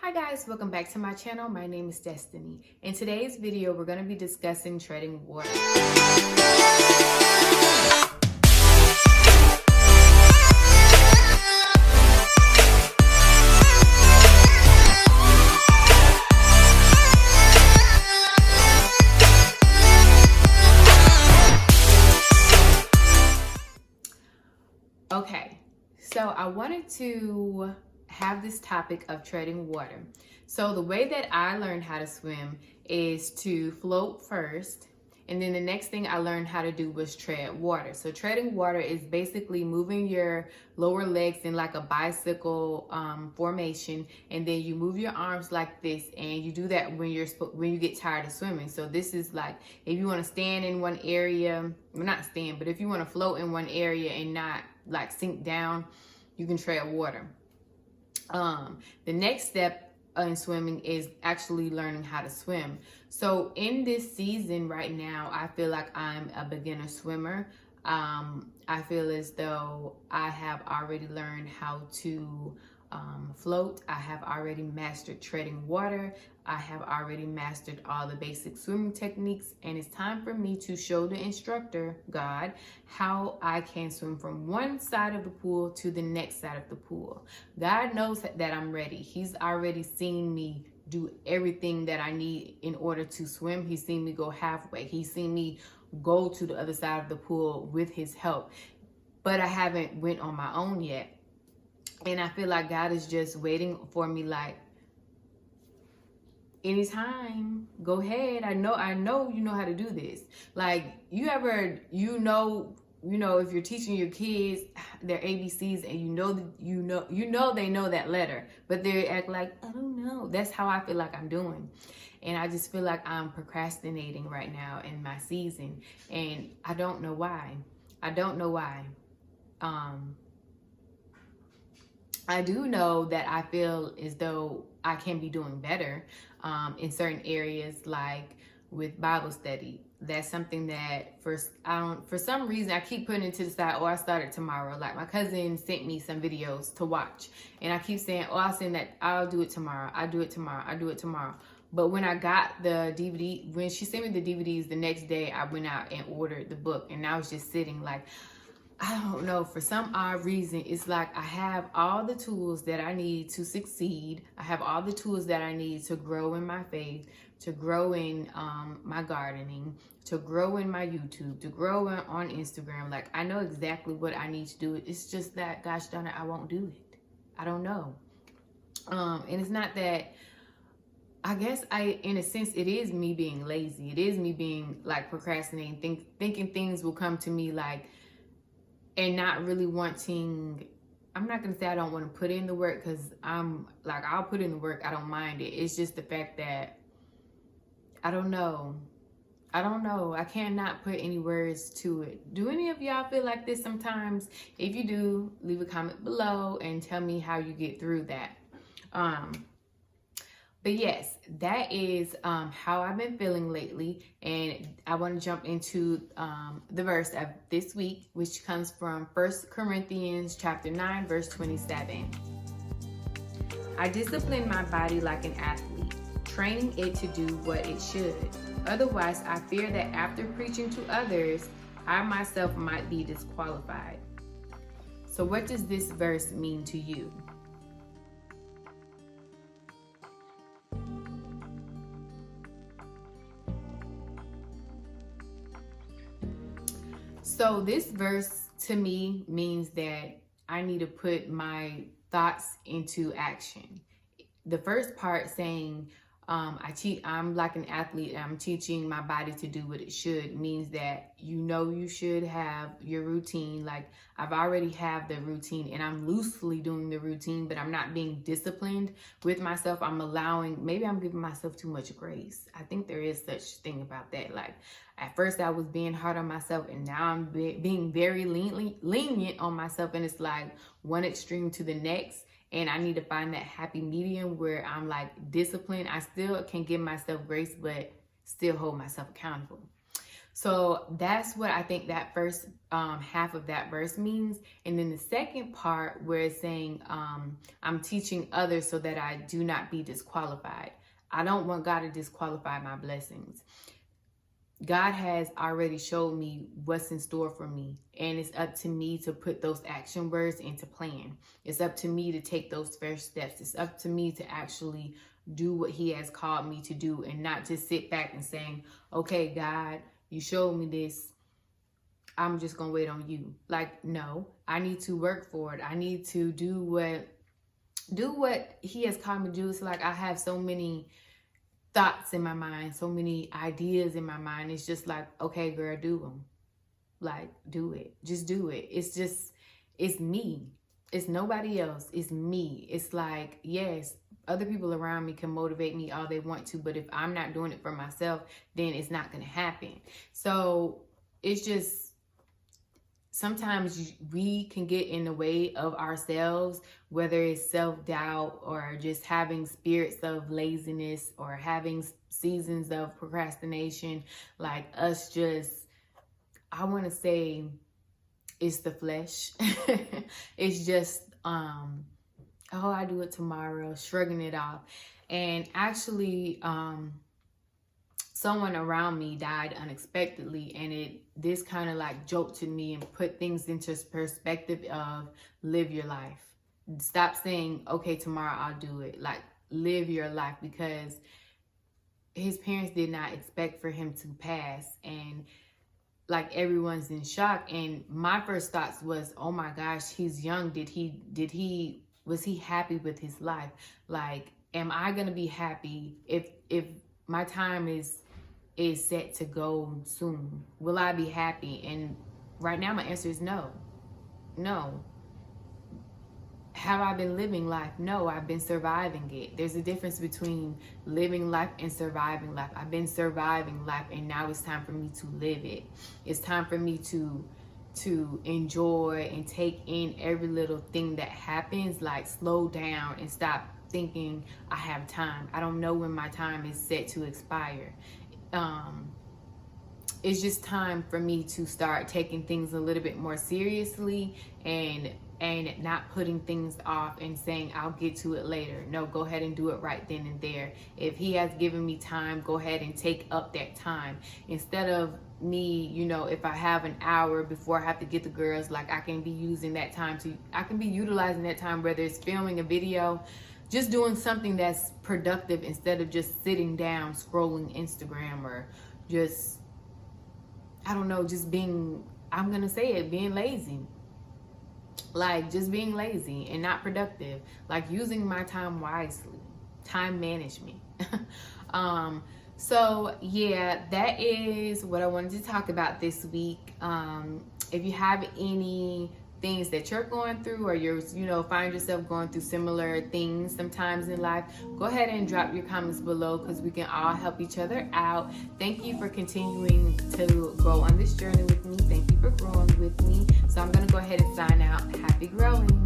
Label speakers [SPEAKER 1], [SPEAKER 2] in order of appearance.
[SPEAKER 1] Hi guys, welcome back to my channel. My name is Destiny. In today's video, we're going to be discussing treading water. Okay, so I wanted to have this topic of treading water. So the way that I learned how to swim is to float first, and then the next thing I learned how to do was tread water. So treading water is basically moving your lower legs in like a bicycle formation, and then you move your arms like this, and you do that when you get tired of swimming. So this is like if you want to stand in one area, well, not stand, but if you want to float in one area and not like sink down, you can tread water. The next step in swimming is actually learning how to swim. So in this season right now, I feel like I'm a beginner swimmer. I feel as though I have already learned how to float. I have already mastered treading water. I have already mastered all the basic swimming techniques, and it's time for me to show the instructor, God, how I can swim from one side of the pool to the next side of the pool. God knows that I'm ready. He's already seen me do everything that I need in order to swim. He's seen me go halfway. He's seen me go to the other side of the pool with his help, but I haven't went on my own yet. And I feel like God is just waiting for me, like, anytime, go ahead. I know you know how to do this. Like, if you're teaching your kids their ABCs and you know they know that letter, but they act like, I don't know. That's how I feel like I'm doing. And I just feel like I'm procrastinating right now in my season, and I don't know why. I do know that I feel as though I can be doing better in certain areas, like with Bible study. That's something that for some reason I keep putting it to the side. Oh, I started tomorrow. Like, my cousin sent me some videos to watch, and I keep saying, oh, I'll do it tomorrow. I'll do it tomorrow. But when I got the DVD, when she sent me the DVDs the next day, I went out and ordered the book, and I was just sitting like, I don't know, for some odd reason, it's like I have all the tools that I need to succeed. I have all the tools that I need to grow in my faith, to grow in my gardening, to grow in my YouTube, to grow on Instagram. Like, I know exactly what I need to do. It's just that, gosh darn it, I won't do it. I don't know. And it's not that, I guess in a sense, it is me being lazy. It is me being like procrastinating, thinking things will come to me, like, and not really wanting. I'm not gonna say I don't want to put in the work, because I'm like, I'll put in the work. I don't mind it. It's just the fact that I don't know. I cannot put any words to it. Do any of y'all feel like this sometimes? If you do, leave a comment below and tell me how you get through that. But yes, that is how I've been feeling lately. And I want to jump into the verse of this week, which comes from 1 Corinthians chapter 9, verse 27. I discipline my body like an athlete, training it to do what it should. Otherwise, I fear that after preaching to others, I myself might be disqualified. So what does this verse mean to you? So this verse to me means that I need to put my thoughts into action. The first part saying, I'm like an athlete, I'm teaching my body to do what it should, means that you should have your routine. Like, I've already have the routine, and I'm loosely doing the routine, but I'm not being disciplined with myself. Maybe I'm giving myself too much grace. I think there is such thing about that. Like, at first I was being hard on myself, and now I'm being very lenient on myself, and it's like one extreme to the next. And I need to find that happy medium where I'm like disciplined. I still can give myself grace, but still hold myself accountable. So that's what I think that first half of that verse means. And then the second part where it's saying, I'm teaching others so that I do not be disqualified. I don't want God to disqualify my blessings. God has already showed me what's in store for me, and it's up to me to put those action words into plan. It's up to me to take those first steps. It's up to me to actually do what he has called me to do, and not just sit back and saying, okay, God, you showed me this, I'm just gonna wait on you. Like, no, I need to work for it. I need to do what he has called me to do. It's like I have so many thoughts in my mind, so many ideas in my mind. It's just like, okay, girl, do them. Like, do it. Just do it. It's me. It's nobody else. It's me. It's like, yes, other people around me can motivate me all they want to, but if I'm not doing it for myself, then it's not going to happen. So it's just, sometimes we can get in the way of ourselves, whether it's self-doubt or just having spirits of laziness or having seasons of procrastination. Like us just, I want to say it's the flesh. It's just, oh, I do it tomorrow, shrugging it off. And actually, someone around me died unexpectedly, and this kind of like jolted me and put things into perspective of live your life. Stop saying, okay, tomorrow I'll do it. Like, live your life, because his parents did not expect for him to pass, and like everyone's in shock. And my first thoughts was, oh my gosh, he's young. Was he happy with his life? Like, am I gonna be happy if my time is set to go soon? Will I be happy? And right now my answer is no. No. Have I been living life? No, I've been surviving it. There's a difference between living life and surviving life. I've been surviving life, and now it's time for me to live it. It's time for me to enjoy and take in every little thing that happens. Like, slow down and stop thinking I have time. I don't know when my time is set to expire. It's just time for me to start taking things a little bit more seriously, and not putting things off and saying I'll get to it later. No, go ahead and do it right then and there. If he has given me time, go ahead and take up that time. Instead of me, if I have an hour before I have to get the girls, like, I can be utilizing that time, whether it's filming a video, just doing something that's productive instead of just sitting down scrolling Instagram, or just, I don't know, just being, I'm gonna say it, being lazy. Like, just being lazy and not productive. Like, using my time wisely. Time management. So yeah, that is what I wanted to talk about this week. If you have any things that you're going through, or you're, find yourself going through similar things sometimes in life, go ahead and drop your comments below, because we can all help each other out. Thank you for continuing to grow on this journey with me. Thank you for growing with me. So I'm going to go ahead and sign out. Happy growing.